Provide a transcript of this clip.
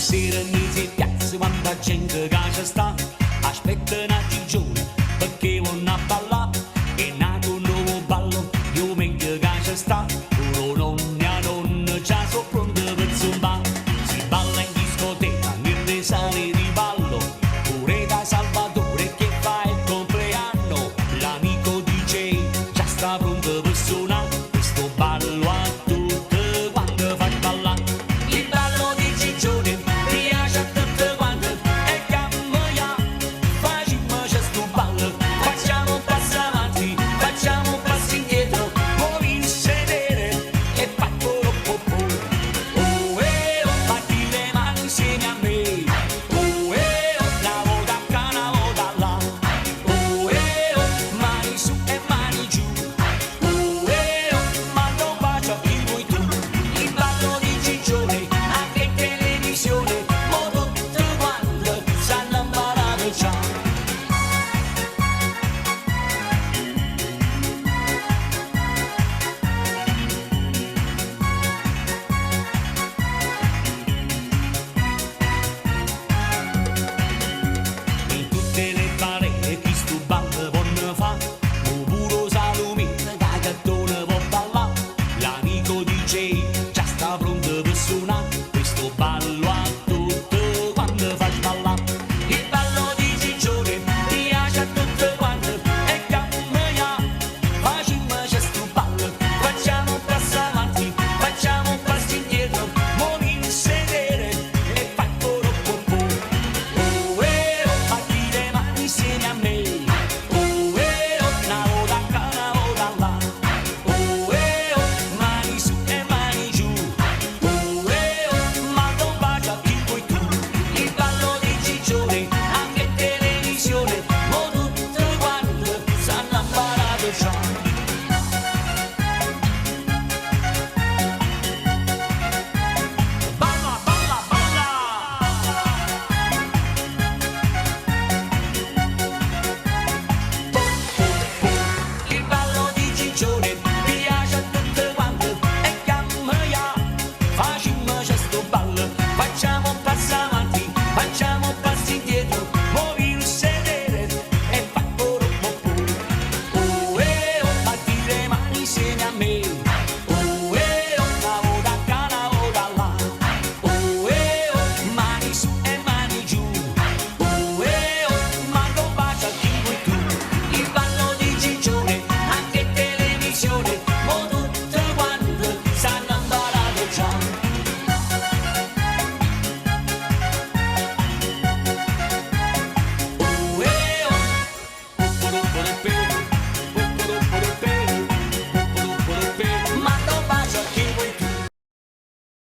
sera in piazza quanta gente che ci sta, aspetta una gigione perché vanno a ballare, è nato un nuovo ballo, io mentre che ci sta, loro nonna nonna già sono pronte per zumba, si balla in discoteca, nelle sale di ballo, pure da Salvatore che fa il compleanno, l'amico DJ già sta pronto per suonare, questo ballo a tutte quante fa ballare. Il ballo di Gigione piace a tutte quante e cambia, facciamo questo ballo, facciamo un passo avanti, facciamo un passo indietro, muovi il sedere e fai po'. Oh batti le mani insieme a me, oh una volta qua, una volta là, oh mani su e mani giù, manda un bacio a chi vuoi tu, il ballo di Gigione anche in televisione, mo tutte quante sanno imparare già. In tutte le barelle chi stu ballo può fa, o puro Salomina che gattone può ballare, l'amico DJ già sta pronto per suonare, questo ballo a tutte quante fa ballare. Il ballo di Gigione piace a tutte quante e cambia, facciamo questo ballo, facciamo un passo avanti, facciamo un passo indietro, muovi il sedere e fai po'. Batti le mani insieme a me, una volta qua, una volta là, mani su e mani giù, manda un bacio a chi vuoi tu, il ballo di Gigione anche in televisione, mo tutte quante sanno imparare già. Balla, balla, balla! Il ballo di Gigione piace a tutte quante e cambia, facciamo questo ballo, facciamo